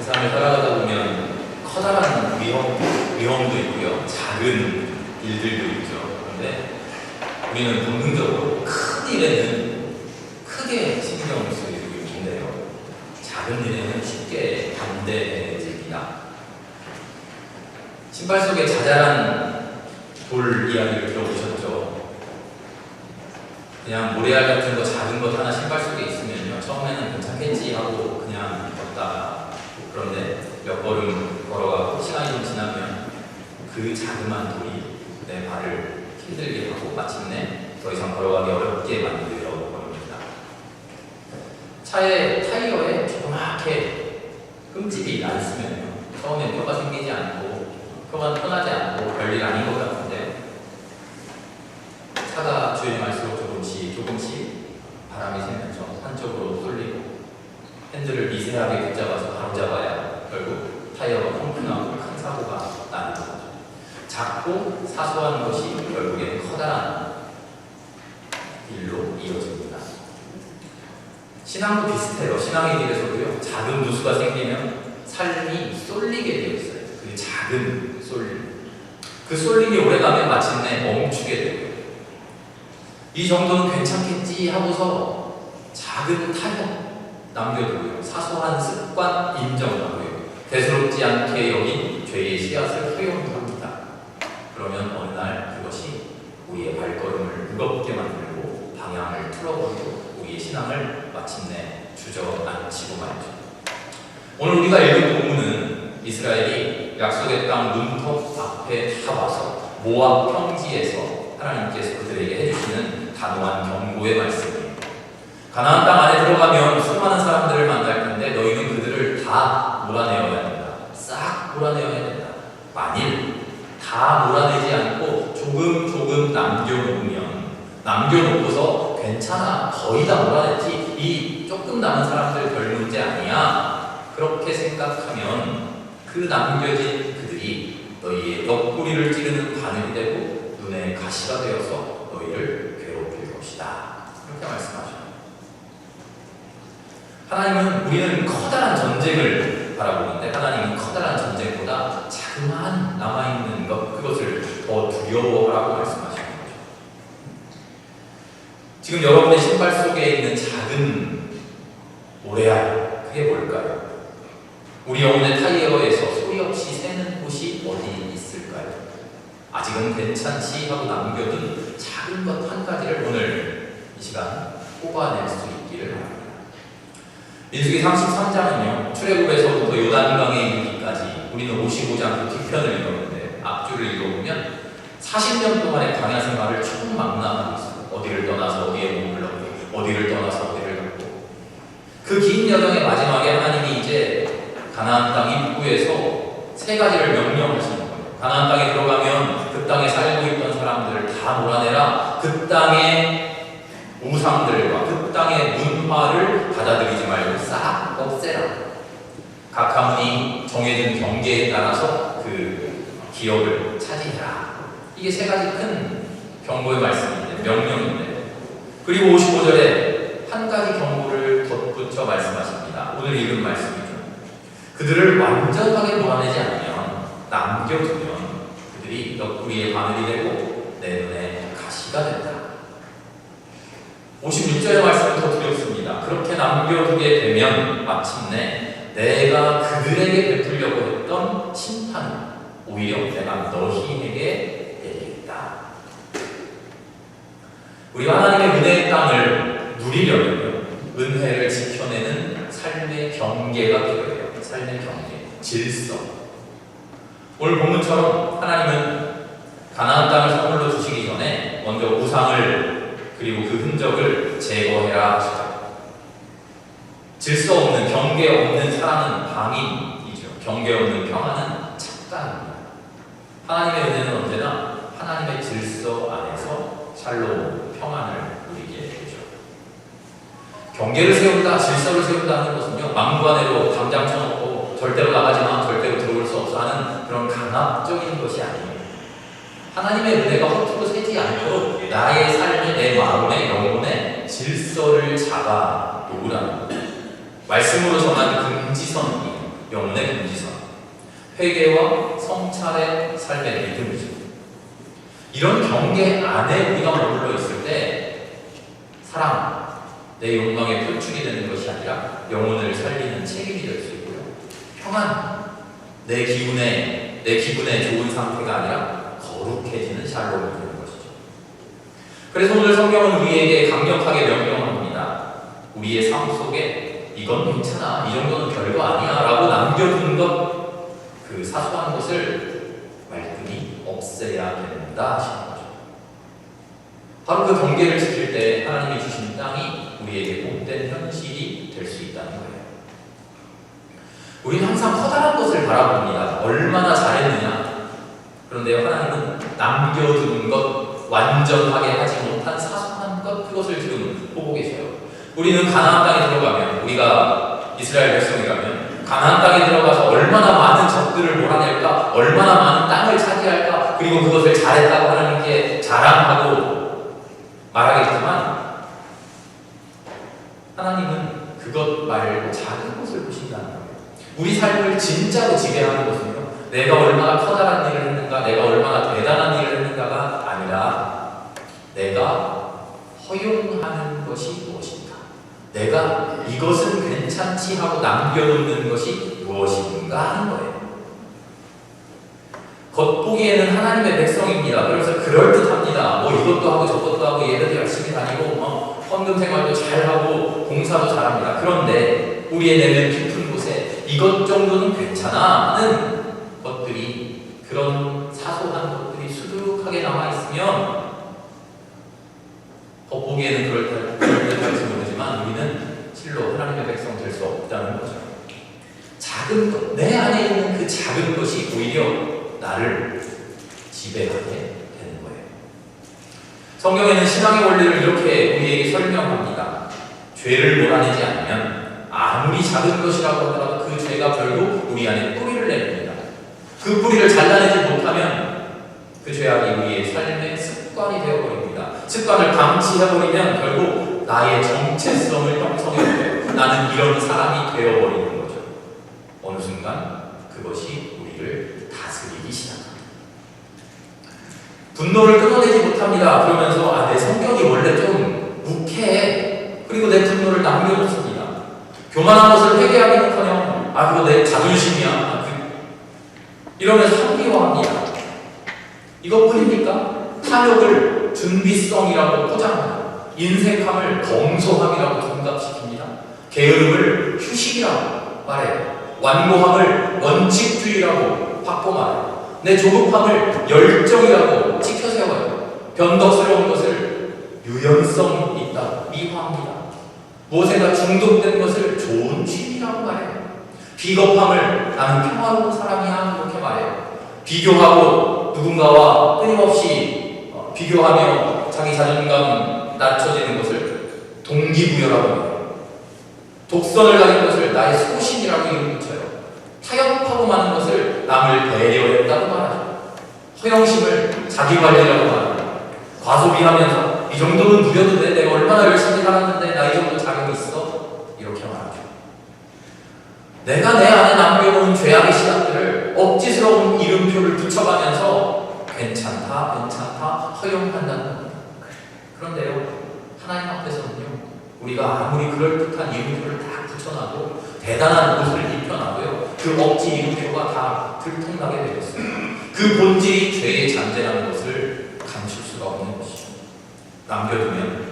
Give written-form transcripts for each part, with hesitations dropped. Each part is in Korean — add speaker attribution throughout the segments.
Speaker 1: 세상을 살아가다 보면 커다란 위험도 있고요. 작은 일들도 있죠. 그런데 우리는 본능적으로 큰 일에는 크게 신경을 쓰이고 있는데요. 작은 일에는 쉽게 반대해집니다. 신발 속에 자잘한 돌 이야기를 들어보셨죠? 그냥 모래알 같은 거 작은 것 하나 신발 속에 있으면요, 처음에는 괜찮겠지 하고 그냥 걷다가, 그런데 몇 걸음 걸어가고 시간이 좀 지나면 그 자그마한 돌이 내 발을 힘들게 하고 마침내 더 이상 걸어가기 어렵게 만들어 버립니다. 차의 타이어에 조그맣게 흠집이 나 있으면요, 처음엔 뼈가 생기지 않고 뼈가 편하지 않고 별일 아닌 것 같은데, 차가 주행 갈수록 조금씩 바람이 새면서 한쪽으로 쏠리고 핸들을 미세하게 붙잡아서 바로잡아야 결국 타이어가 펑크나고 큰 사고가 나는 거죠. 작고 사소한 것이 결국엔 커다란 일로 이어집니다. 신앙도 비슷해요. 신앙의 길에서도요, 작은 누수가 생기면 삶이 쏠리게 되어 있어요. 그 작은 쏠림, 그 쏠림이 오래가면 마침내 멈추게 되고요. 이 정도는 괜찮겠지 하고서 작은 타협 남겨두고요, 사소한 습관 인정하고요, 대수롭지 않게 여긴 죄의 씨앗을 허용합니다. 그러면 어느 날 그것이 우리의 발걸음을 무겁게 만들고 방향을 틀어버리고 우리의 신앙을 마침내 주저앉히고 말죠. 오늘 우리가 읽은 본문은 이스라엘이 약속의 땅 문턱 앞에 다 와서 모압 평지에서 하나님께서 그들에게 해주시는 단호한 경고의 말씀이에요. 가나안 땅 안에 들어가면 수많은 사람들을 만날 텐데 너희는 그들을 다 몰아내어야 된다. 싹 몰아내어야 된다. 만일 다 몰아내지 않고 조금 남겨놓고서 괜찮아, 거의 다 몰아냈지, 이 조금 남은 사람들 별 문제 아니야, 그렇게 생각하면 그 남겨진 그들이 너희의 옆구리를 찌르는 바늘이 되고 눈에 가시가 되어서 너희를 괴롭힐 것이다. 이렇게 말씀하셔요. 하나님은, 우리는 커다란 전쟁을 바라보는데 하나님은 커다란 전쟁보다 자그마한 남아있는 것, 그것을 더 두려워하라고 말씀하시는 거죠. 지금 여러분의 신발 속에 있는 작은 모래알, 그게 뭘까요? 우리 영혼의 타이어에서 소리 없이 새는 곳이 어디 있을까요? 아직은 괜찮지 하고 남겨둔 작은 것 한 가지를 오늘 이 시간 뽑아낼 수 있기를 바랍니다. 민수기 33장은요, 출애굽에서부터 요단강에 이르기까지 우리는 55장 그 뒤편을 읽었는데 앞줄을 읽어보면 40년 동안의 광야 생활을 총망라하고 있어요. 어디를 떠나서 어디에 몸을 넣고 어디를 떠나서 어디를 넣고, 그 긴 여정의 마지막에 하나님이 이제 가나안 땅 입구에서 세 가지를 명령하시는 거예요. 가나안 땅에 들어가면 그 땅에 살고 있던 사람들을 다 몰아내라. 그 땅의 우상들과 그 땅의 문화를 받아들이지 말고 싹 없애라. 각 가문이 정해진 경계에 따라서 그 기업을 차지해라. 이게 세 가지 큰 경고의 말씀인데, 명령인데, 그리고 55절에 한 가지 경고를 덧붙여 말씀하십니다. 오늘 읽은 말씀이죠. 그들을 완전하게 몰아내지 않으면, 남겨두면 그들이 옆구리에 바늘이 되고 내 눈에 가시가 된다. 56절의 말씀은 더 두렵습니다. 그렇게 남겨두게 되면 마침내 내가 그들에게 베풀려고 했던 심판은 오히려 내가 너희에게 내리겠다. 우리가 하나님의 은혜의 땅을 누리려면 은혜를 지켜내는 삶의 경계가 필요해요. 삶의 경계, 질서. 오늘 본문처럼 하나님은 가나안 땅을 선물로 주시기 전에 먼저 우상을, 그리고 그 흔적을 제거해라 하시죠. 질서 없는, 경계 없는 사랑은 방임이죠. 경계 없는 평안은 착각입니다. 하나님의 은혜는 언제나 하나님의 질서 안에서 샬롬, 평안을 누리게 되죠. 경계를 세운다, 질서를 세운다는 것은요, 막무가내로 당장 쳐놓고 절대로 나가지마, 절대로 들어올 수 없어 하는 그런 강압적인 것이 아니에요. 하나님의 은혜가 허투루 새지 않도록 나의 삶에, 내 마음에, 영혼에 질서를 잡아 놓으라는 거예요. 말씀으로 정한 금지선이에요. 영혼의 금지선, 회개와 성찰의 삶의 리듬이죠. 이런 경계 안에 우리가 머물러 있을 때 사랑, 내 욕망의 표출이 되는 것이 아니라 영혼을 살리는 책임이 될 수 있고요. 평안, 내 기분의 좋은 상태가 아니라 거룩해지는 샬롬이 되는 것이죠. 그래서 오늘 성경은 우리에게 강력하게 명령합니다. 우리의 삶 속에 이건 괜찮아, 이 정도는 별거 아니야 라고 남겨둔 것, 그 사소한 것을 말끔히 없애야 된다 하시는 거죠. 바로 그 경계를 지킬 때 하나님이 주신 땅이 우리에게 복된 현실이 될 수 있다는 거예요. 우리는 항상 커다란 것을 바라봅니다. 얼마나 잘했느냐. 그런데요, 하나님은 남겨둔 것, 완전하게 하지 못한 사소한 것, 그것을 지금 보고 계세요. 우리는 가나안 땅에 들어가면, 우리가 이스라엘 백성이라면 가나안 땅에 들어가서 얼마나 많은 적들을 몰아낼까, 얼마나 많은 땅을 차지할까, 그리고 그것을 잘했다고 하나님께 자랑하고 말하겠지만 하나님은 그것 말고 작은 것을 보신다는 거예요. 우리 삶을 진짜로 지배하는 것은요, 내가 얼마나 커다란 일을 했는가, 내가 얼마나 대단한 일을 했는가가 아니라 내가 허용하는 것이 무엇인가, 내가 이것은 괜찮지 하고 남겨놓는 것이 무엇인가 하는 거예요. 겉보기에는 하나님의 백성입니다. 그래서 그럴듯합니다. 뭐 이것도 하고 저것도 하고 예배도 열심히 다니고 헌금 생활도 잘하고 봉사도 잘합니다. 그런데 우리의 내면 깊은 곳에 이것 정도는 괜찮아 하는 것들이, 그런 사소한 것들이 수두룩하게 남아있으면 겉보기에는 그럴듯할지 모르지만 우리는 실로 하나님의 백성 될 수 없다는 거죠. 작은 것, 내 안에 있는 그 작은 것이 오히려 나를 지배하게 되는 거예요. 성경에는 신앙의 원리를 이렇게 우리에게 설명합니다. 죄를 몰아내지 않으면 아무리 작은 것이라고 하더라도 그 죄가 결국 우리 안에 뿌리를 내립니다. 그 뿌리를 잘라내지 못하면 그 죄악이 우리의 삶의 습관이 되어버립니다. 습관을 방치해버리면 결국 나의 정체성을 형성해버려요. 나는 이런 사람이 되어버리는 거죠. 어느 순간 그것이 우리를 다스리기 시작합니다. 분노를 끊어내지 못합니다. 그러면서 내 성격이 원래 좀 묵해. 그리고 내 분노를 남겨놓습니다. 교만한 것을 회개하기는커녕 그거 내 자존심이야. 이러면서 합리화합니다. 이것뿐입니까? 탐욕을 준비성이라고 포장합니다. 인색함을 검소함이라고 둔갑시킵니다. 게으름을 휴식이라고 말해요. 완고함을 원칙주의라고 확보 말해요. 내 조급함을 열정이라고 치켜세워요. 변덕스러운 것을 유연성 있다 미화합니다. 무엇에나 중독된 것을 좋은 취미라고 말해요. 비겁함을 나는 평화로운 사람이야 이렇게 말해요. 비교하고 누군가와 끊임없이 비교하며 자기 자존감 낮춰지는 것을 동기부여라고 해요. 독선을 가진 것을 나의 소신이라고 이름 붙여요. 타협하고 마는 것을 남을 배려했다고 말하죠. 허영심을 자기관리라고 말합니다. 과소비하면서 이 정도는 누려도 돼, 내가 얼마나 열심히 살았는데 나 이 정도 자격이 있어? 이렇게 말하죠. 내가 내 안에 남겨놓은 죄악의 시각들을 억지스러운 이름표를 붙여가면서 괜찮다 허용한다는 겁니다. 그런데요, 하나님 앞에서는요, 우리가 아무리 그럴듯한 이름표를 다 붙여놔도, 대단한 옷을 입혀놔도요, 그 억지 이름표가 다 들통나게 되겠어요. 그 본질이 죄의 잔재라는 것을 감출 수가 없는 것이죠. 남겨두면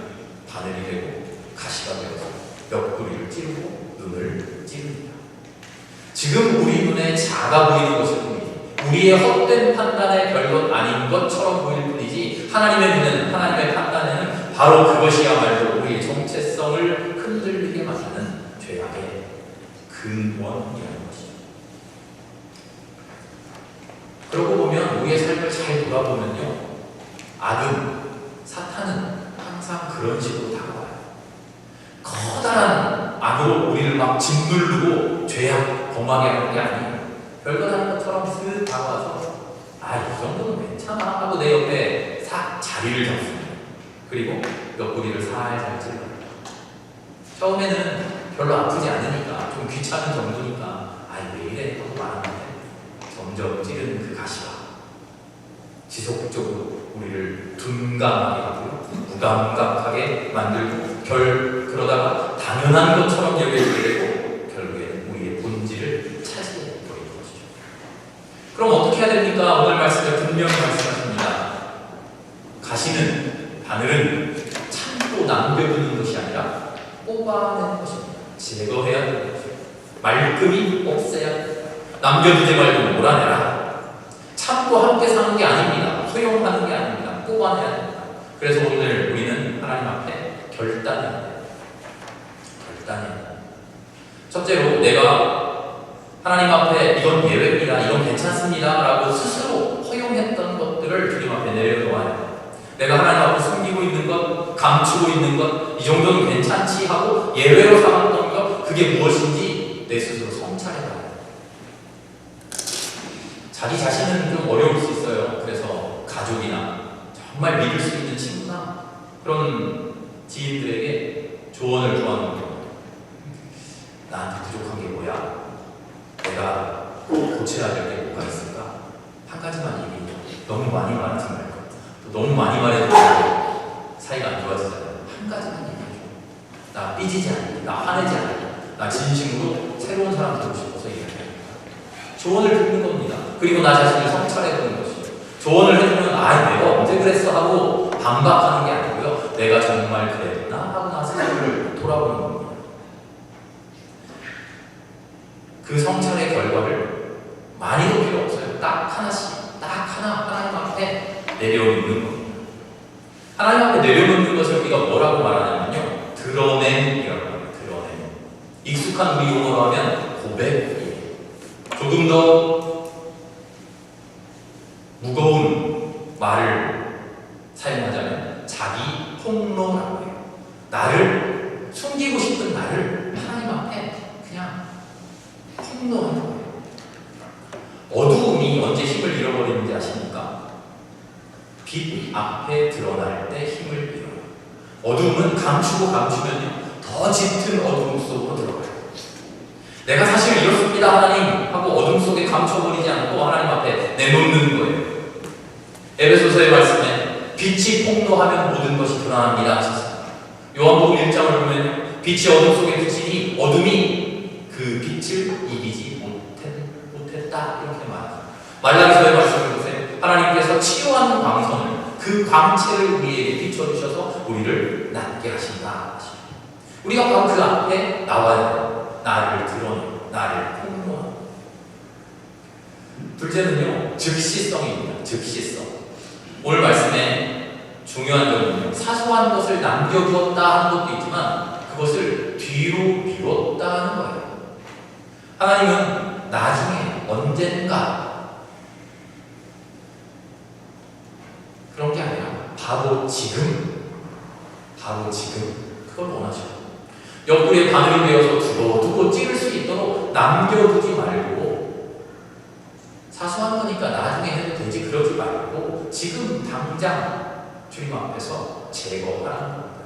Speaker 1: 바늘이 되고 가시가 되어서 옆구리를 찌르고 눈을 찌릅니다. 지금 우리 눈에 작아 보이는 것일 뿐이지, 우리의 헛된 판단에 별것 아닌 것처럼 보일 뿐이지, 하나님의 눈은, 하나님의 판단에는 바로 그것이야말로 우리의 정체성을 흔들리게 만드는 죄악의 근원이라는 것이죠. 그러고 보면 우리의 삶을 잘 돌아보면요, 악은, 사탄은 항상 그런 식으로 다가와요. 커다란 악으로 우리를 막 짓누르고 죄악, 범하게 하는 게 아니에요. 별것 아닌 것처럼 쓱 다가와서 이 정도는 괜찮아 하고 내 옆에 싹 자리를 잡습니다. 그리고 옆구리를 살살 찔러요. 처음에는 별로 아프지 않으니까, 좀 귀찮은 정도니까 아니 왜 이래 하고 말하는데 점점 찌르는 그 가시가 지속적으로 우리를 둔감하게 하고 무감각하게 만들고 그러다가 당연한 것처럼 여겨지게 되고 결국에는 우리의 본질을 차지해 버리는 것이죠. 그럼 어떻게 해야 됩니까? 오늘 말씀에 분명히 말씀하십니다. 가시는 바늘은 참고 남겨두는 것이 아니라 뽑아내는 것입니다. 제거해야 되는 것이죠. 말끔히 없애야 됩니다. 남겨두지 말고 몰아내라. 참고 함께 사는 게 아닙니다. 소용하는 게 아닙니다. 뽑아내야 됩니다. 그래서 오늘 우리는 하나님 앞에 결단해야 돼요. 결단해야 돼요. 첫째로 내가 하나님 앞에 이건 예외입니다. 이건 괜찮습니다. 라고 스스로 허용했던 것들을 주님 앞에 내려놓아야 돼요. 내가 하나님 앞에 숨기고 있는 것, 감추고 있는 것, 이 정도는 괜찮지 하고 예외로 삼았던 것, 그게 무엇인지 내 스스로 성찰해봐야 돼요. 자기 자신은 좀 어려울 수 있어요. 그래서 가족이나 정말 믿을 수 있는 친구나 그런 지인들에게 조언을 구하는 거예요. 나한테 부족한 게 뭐야? 내가 꼭 고쳐야 될 게 뭐가 있을까? 한 가지만 얘기해. 너무 많이 말하지 말고 또 너무 많이 말해도 사이가 안 좋아지잖아요. 한 가지만 얘기해줘. 나 삐지지 않게, 나 화내지 않게, 나 진심으로 새로운 사람 되고 싶어서 얘기해요. 조언을 듣는 겁니다. 그리고 나 자신을 성찰해보는 것이죠. 조언을 해주면 아 내가 언제 그랬어 하고 반박하는 게 아니고요. 내가 정말 그랬나 하고 나 스스로를 돌아보는 겁니다. 그 성찰의 결과를 많이도 필요 없어요. 딱 하나씩, 딱 하나 하나님 앞에 내려놓는 겁니다. 하나님 앞에 내려놓는 것을 우리가 뭐라고 말하냐면요, 드러냄이라고 합니다. 드러냄. 익숙한 우리 용어로 하면 고백이에요. 조금 더 무거운 말을 사용하자면 자기 폭로라고 해요. 나를 숨기고 싶은 나를 하나님 앞에 그냥 폭로하는 거예요. 어두움이 언제 힘을 잃어버리는지 아십니까? 빛 앞에 드러날 때 힘을 잃어요. 어두움은 감추면 더 짙은 어두움 속으로 들어가요. 내가 사실 이렇습니다 하나님 하고 어둠 속에 감춰버리지 않고 하나님 앞에 내놓는 거예요. 에베소서의 말씀에 빛이 폭로하면 모든 것이 드러납니다 하셨습니다. 요한복음 1장을 보면 빛이 어둠 속에 비치니 어둠이 그 빛을 이기지 못했다 이렇게 말합니다. 말라기서의 말씀을 보세요. 하나님께서 치유하는 광선을 그 광채를 우리에게 비춰주셔서 우리를 낫게 하신다. 우리가 바로 그 앞에 나와야 돼요. 나를 드러내고 나를 폭로하고. 둘째는요, 즉시성입니다. 즉시성. 오늘 말씀에 중요한 점은요, 사소한 것을 남겨두었다 하는 것도 있지만 그것을 뒤로 미뤘다 하는 거예요. 하나님은 나중에 언젠가 그런 게 아니라 바로 지금 그걸 원하셔요. 옆구리에 바늘이 베어서 두고 찌를 수 있도록 남겨두지 말고, 사소한 거니까 나중에 해도 되지 그러지 말고 지금 당장 주님 앞에서 제거하라는 겁니다.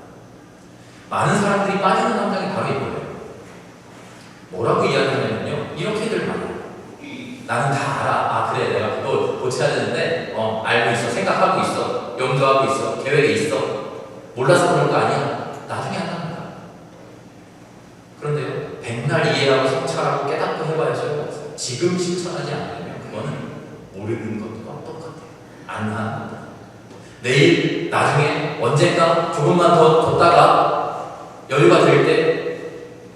Speaker 1: 많은 사람들이 빠지는 함정이 바로 이거예요. 뭐라고 이야기하냐면요, 이렇게들 말해요. 나는 다 알아. 아 그래, 내가 그거 고쳐야 되는데 알고 있어, 생각하고 있어, 염두하고 있어, 계획에 있어. 몰라서 그런 거 아니야. 나중에 한답니다. 그런데요, 백날 이해하고 성찰하고 깨닫고 해봐야죠. 지금 실천하지 않으면 그거는 모르는 것과 똑같아요. 안 하는 겁니다. 내일, 나중에, 언젠가 조금만 더 뒀다가 여유가 될 때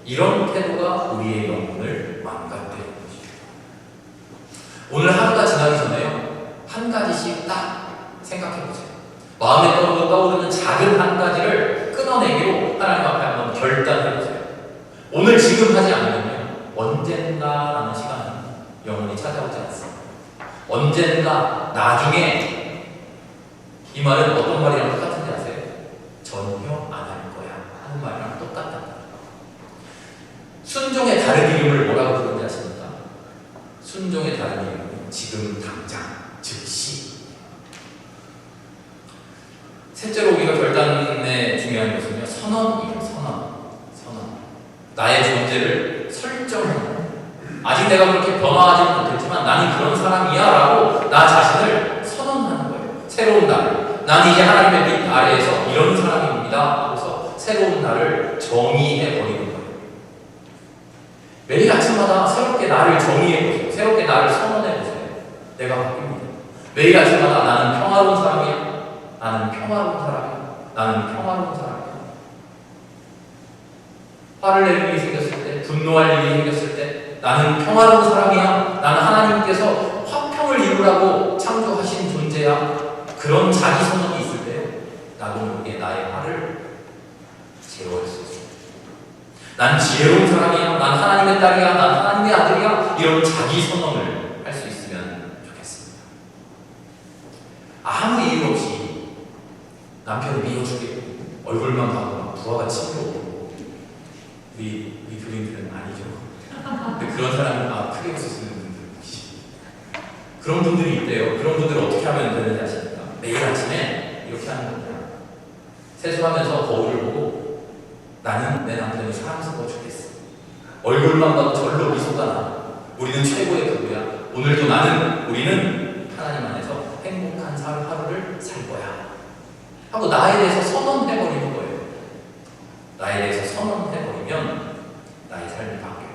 Speaker 1: 이런 태도가 우리의 영혼을 망가뜨리는 것이죠. 오늘 하루가 지나기 전에요, 한 가지씩 딱 생각해보세요. 마음에 떠오르는 작은 한 가지를 끊어내기로 하나님 앞에 한번 결단해보세요. 오늘 지금 하지 않으면요, 언젠가라는 시간은 영원히 찾아오지 않습니다. 언젠가, 나중에, 이 말은 어떤 말이랑 똑같은지 아세요? 전혀 안 할 거야 하는 말이랑 똑같다. 순종의 다른 이름을 뭐라고 부르는지 아십니까? 순종의 다른 이름은 지금 당장, 즉시. 셋째로 우리가 결단에 중요한 것은요, 선언이에요. 선언. 나의 존재를 설정하는, 아직 내가 그렇게 변화하지는 못했지만 나는 그런 사람이야 라고 나 자신을 선언하는 거예요. 새로운 나를. 나는 이제 하나님의 빛 아래에서 이런 사람입니다 하고서 새로운 나를 정의해 버리는 거예요. 매일 아침마다 새롭게 나를 정의해 보세요. 새롭게 나를 선언해 보세요. 내가 바뀝니다. 매일 아침마다 나는 평화로운 사람이야. 나는 평화로운 사람이야. 나는 평화로운 사람이야. 화를 낼 일이 생겼을 때, 분노할 일이 생겼을 때 나는 평화로운 사람이야. 나는 하나님께서 화평을 이루라고 창조하신 존재야. 그런 자기 선언이 있을 때요, 나도 모르게 나의 화를 제어할 수 있어요. 난 지혜로운 사람이야. 난 하나님의 딸이야. 난 하나님의 아들이야. 이런 자기 선언을 할 수 있으면 좋겠습니다. 아무 이유 없이 남편을 미워주게 얼굴만 봐도 부하가 치밀어오고 우리 교인들은 아니죠. 근데 그런 사람은 크게 웃으시는 분들 그런 분들이 있대요. 그런 분들은 어떻게 하면 되는지 아십니까? 매일 아침에 이렇게 하는 겁니다. 세수하면서 거울을 보고 나는 내 남편이 사랑스러워 죽겠어. 얼굴만 봐도 절로 미소가 나. 우리는 최고의 부부야. 오늘도 우리는 하나님 안에서 행복한 하루를 살 거야 하고 나에 대해서 선언해버리는 거예요. 나에 대해서 선언해버리면 나의 삶이 바뀌어요.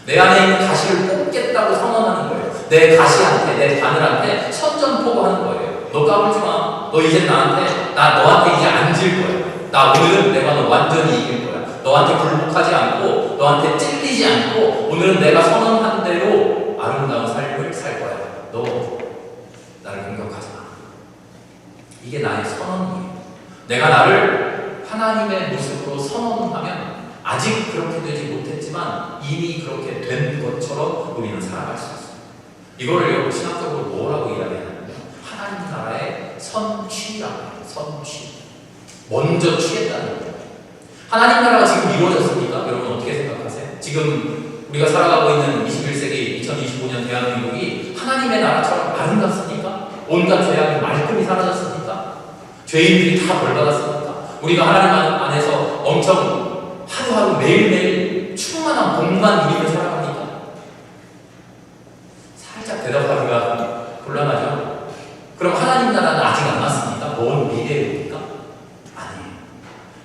Speaker 1: 내 안에 있는 가시를 뽑겠다고 선언하는 거예요. 내 가시한테, 내 바늘한테 선전포고하는 거예요. 너 까불지 마. 너 이제 너한테 이제 안 질 거야. 나 오늘은 내가 너 완전히 이길 거야. 너한테 굴복하지 않고, 너한테 찔리지 않고, 오늘은 내가 선언한 대로 아름다운 삶을 살 거야. 너 나를 공격하지 마. 이게 나의 선언이에요. 내가 나를 하나님의 모습으로 선언하면 아직 그렇게 되지 못했지만 이미 그렇게 된 것처럼 우리는 살아갈 수 있어요. 이거를 여러분 신학적으로 뭐라고 이야기하냐면 하나님 나라의 선취라고 해요. 선취. 먼저 취했다는 거예요. 하나님 나라가 지금 이루어졌습니까? 여러분 어떻게 생각하세요? 지금 우리가 살아가고 있는 21세기 2025년 대한민국이 하나님의 나라처럼 아름답습니까? 온갖 죄악이 말끔히 사라졌습니까? 죄인들이 다 벌받았습니까? 우리가 하나님 안에서 엄청 하루하루 매일매일 충만한 복만 누리며 살아갑니까? 살짝 대답하기가 곤란하죠? 그럼 하나님 나라는 아직 안 왔습니까? 먼 미래입니까? 아니에요.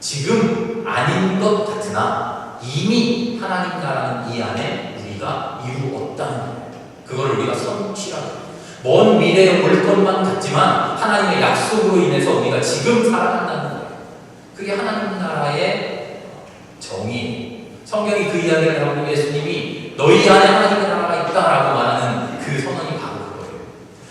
Speaker 1: 지금 아닌 것 같으나 이미 하나님 나라는 이 안에 우리가 이루었다는 거예요. 그걸 우리가 선취라고 해요. 먼 미래에 올 것만 같지만 하나님의 약속으로 인해서 우리가 지금 살아간다는 거예요. 그게 하나님 나라의 정의. 성경이 그 이야기를 하고 예수님이 너희 안에 하나님의 나라가 있다라고 말하는 그 선언이 바로 그거예요.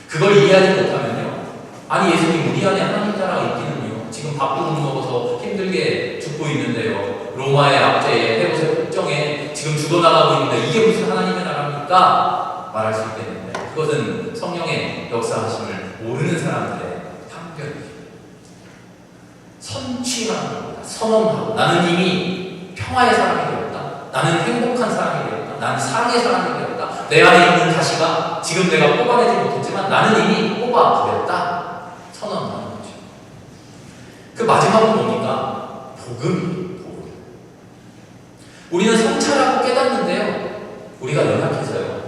Speaker 1: 그걸 이해하지 못하면요, 아니 예수님 우리 안에 하나님 나라가 있기는요, 지금 밥도 못 먹어서 힘들게 죽고 있는데요, 로마의 압제에 헤롯의 폭정에 지금 죽어나가고 있는데 이게 무슨 하나님의 나라입니까? 말할 수 있겠는데 그것은 성령의 역사하심을 모르는 사람들의 편견이죠. 선취하는 겁니다. 선언하고 나는 이미 평화의 사람이 되었다. 나는 행복한 사람이 되었다. 나는 사랑의 사람이 되었다. 내 안에 있는 가시가 지금 내가 뽑아내지 못했지만 나는 이미 뽑아버렸다. 선언하는 거죠. 그 마지막은 뭡니까? 복음이에요. 복음. 우리는 성찰하고 깨닫는데요, 우리가 연약해서요,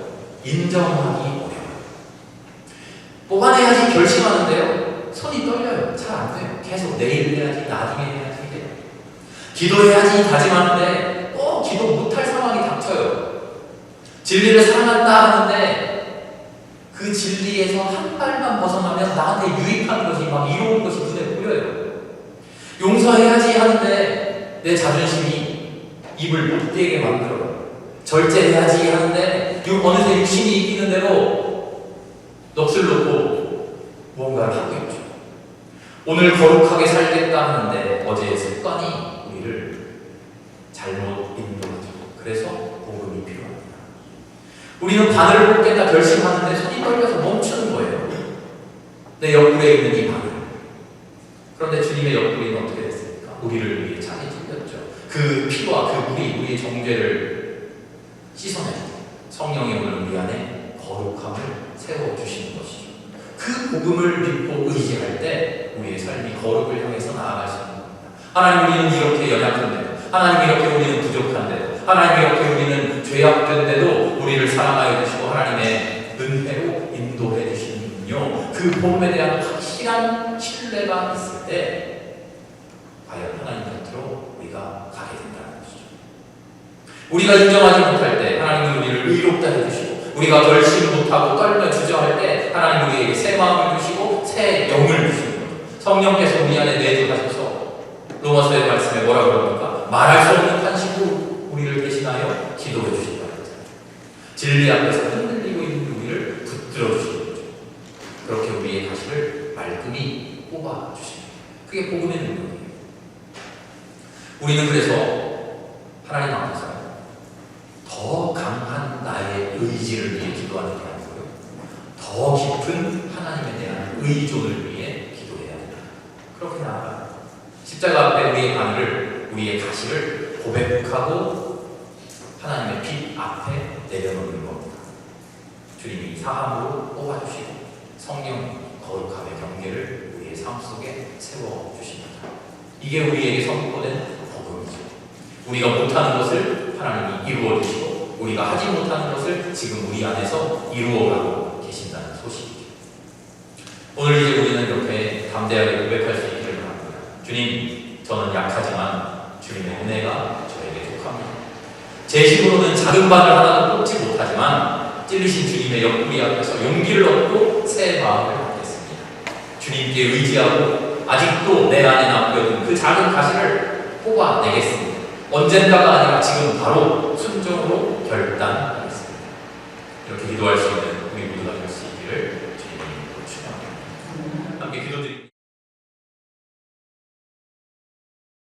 Speaker 1: 인정하기 어려워요. 뽑아내야지 결심하는데요, 손이 떨려요. 잘 안 돼요. 계속 내일 해야지, 나중에 해야지 해요. 기도해야지 다짐하는데 기도 못할 상황이 닥쳐요. 진리를 사랑한다 하는데 그 진리에서 한 발만 벗어나면 나한테 유익한 것이 막 이로운 것이 눈에 보여요. 용서해야지 하는데 내 자존심이 입을 못 떼게 만들어요. 절제해야지 하는데 어느새 육신이 이기는 대로 넋을 놓고 무언가를 하고 있죠. 오늘 거룩하게 살겠다 하는데 어제의 습관이 우리를 잘못 인도하죠. 그래서 복음이 필요합니다. 우리는 바늘을 뽑겠다 결심하는데 손이 떨려서 멈추는 거예요. 내 옆구리에 있는 이 바늘. 그런데 주님의 옆구리는 어떻게 됐습니까? 우리를 위해 잔이 찔렸죠. 그 피와 그 물이 우리의 정죄를 씻어내죠. 성령이 오늘 우리 안에 거룩함을 세워주시는 것이죠. 그 복음을 믿고 의지할 때 우리의 삶이 거룩을 향해서 나아갈 수 있는 겁니다. 하나님, 우리는 이렇게 연약한데도, 하나님 이렇게 우리는 부족한데도, 하나님 이렇게 우리는 죄악된데도 우리를 사랑하여 그 복음에 대한 확실한 신뢰가 있을 때 과연 하나님 곁으로 우리가 가게 된다는 것이죠. 우리가 인정하지 못할 때 하나님은 우리를 의롭다 해주시고, 우리가 결심 못하고 떨며 주저할 때 하나님 우리에게 새 마음을 주시고 새 영을 주시는 거죠. 성령께서 우리 안에 내주하셔서 로마서의 말씀에 뭐라고 그럽니까? 말할 수 없는 탄식으로 우리를 대신하여 기도해 주신다. 진리 앞에서 흔들리고 있는 우리를 붙들어 주시는 거죠. 그렇게 우리의 가시를 말끔히 뽑아 주십니다. 그게 복음의 능력이에요. 우리는 그래서 하나님 앞에서 더 강한 나의 의지를 위해 기도하는 게 아니고요, 더 깊은 하나님에 대한 의존을 위해 기도해야 된다. 그렇게 나아가 십자가 앞에 우리의 바늘을, 우리의 가시를 고백하고 하나님의 빛 앞에 내려놓는 겁니다. 주님이 사함으로 뽑아주시고 성령 거룩함의 경계를 우리의 삶 속에 세워주십니다. 이게 우리에게 선포된 복음이죠. 우리가 못하는 것을 하나님이 이루어주시고 우리가 하지 못하는 것을 지금 우리 안에서 이루어가고 계신다는 소식이죠. 오늘 이제 우리는 이렇게 담대하게 고백할 수 있기를 바랍니다. 주님, 저는 약하지만 주님의 은혜가 저에게 족합니다. 제 힘으로는 작은 바늘 하나도 뽑지 못하지만 찔리신 주님의 옆구리 앞에서 용기를 얻고 새 마음을 갖겠습니다. 주님께 의지하고 아직도 내 안에 남겨둔 그 작은 가시를 뽑아내겠습니다. 언젠가가 아니라 지금 바로 순종으로 결단하겠습니다. 이렇게 기도할 수 있는 우리 모두가 될 수 있기를 주님의 이름으로 축원합니다. 함께 기도드립니다.